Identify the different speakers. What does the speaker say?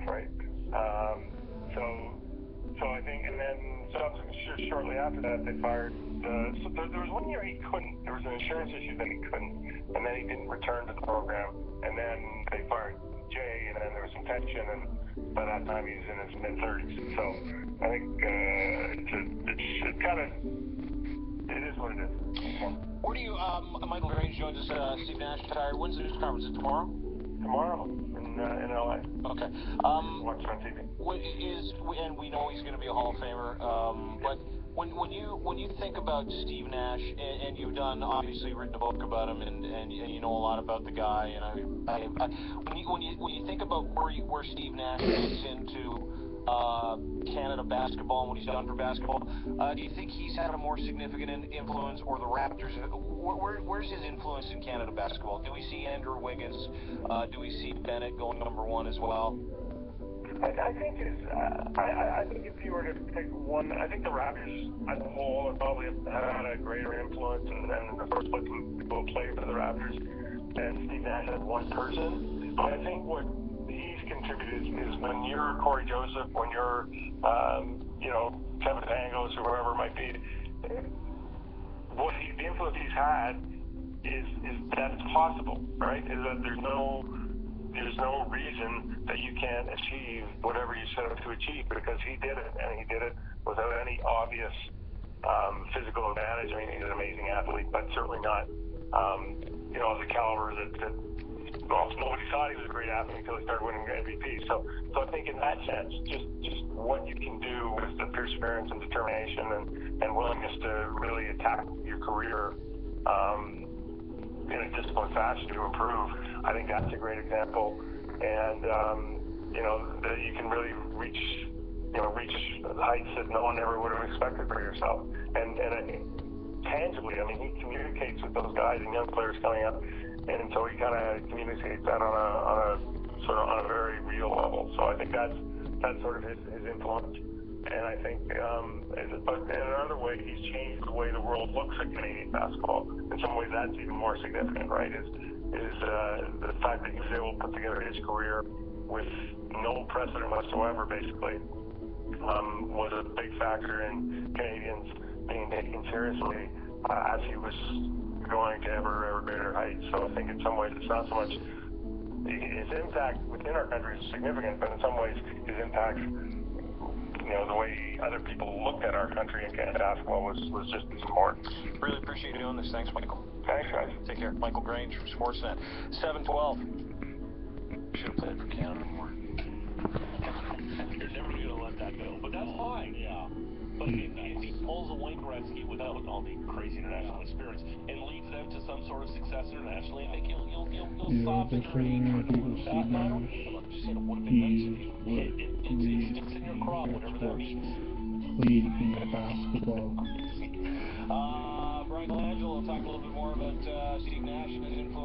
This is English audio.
Speaker 1: right? So I think, and then shortly after that, they fired. So there was 1 year he couldn't. There was an insurance issue that he couldn't, and then he didn't return to the program. And then they fired Jay, and then there was some tension, and by that time he was in his mid-30s. So I think it's kind of, it is what it is.
Speaker 2: Where do you, Michael Grange joins us, Steve Nash retired. When's the news conference? Is it tomorrow?
Speaker 1: Tomorrow in LA.
Speaker 2: Okay.
Speaker 1: Watch on TV.
Speaker 2: And we know he's going to be a Hall of Famer, but when you think about Steve Nash, and you've done, obviously written a book about him, and you know a lot about the guy, and when you think about where Steve Nash fits into Canada basketball and what he's done for basketball, do you think he's had a more significant influence, or the Raptors? Where's his influence in Canada basketball? Do we see Andrew Wiggins? Do we see Bennett going #1 as well?
Speaker 1: I think if you were to pick one, I think the Raptors as a whole have probably had a greater influence and the first looking people who played for the Raptors, and Steve Nash as one person. But I think what he's contributed is when you're Corey Joseph, when you're Kevin Pangos or whoever it might be, the influence he's had is that it's possible, right? Is that there's no reason that you can't achieve whatever you set out to achieve, because he did it, and he did it without any obvious physical advantage. I mean, he's an amazing athlete, but certainly not the caliber that nobody thought he was a great athlete until he started winning MVP. So I think in that sense, just what you can do with the perseverance and determination and willingness to really attack your career in a disciplined fashion to improve, I think that's a great example. And that you can really reach heights that no one ever would have expected for yourself. And tangibly, I mean, he communicates with those guys and young players coming up, and so he kind of communicates that on a very real level. So I think that's sort of his influence. And I think, but in another way, he's changed the way the world looks at Canadian basketball. In some ways, that's even more significant, right? Is the fact that he was able to put together his career with no precedent whatsoever, basically, was a big factor in Canadians being taken seriously as he was going to ever greater heights. So I think in some ways, it's not so much his impact within our country is significant, but in some ways, his impact, the way other people looked at our country and Canada basketball was just as important.
Speaker 2: Really appreciate you doing this. Thanks, Michael.
Speaker 1: Thanks, guys.
Speaker 2: Take care. Michael Grange from Sportsnet. 7:12. Should have played for Canada more.
Speaker 3: You're never going to let that go, but that's fine. Yeah. But if he pulls a Wayne Gretzky without all the crazy international experience and leads them to some sort of success internationally, I think you'll stop the dream.
Speaker 4: He's
Speaker 3: It's in your crop, whatever that means.
Speaker 4: leading basketball.
Speaker 2: Brian Colangelo will talk a little bit more about Steve Nash and his influence.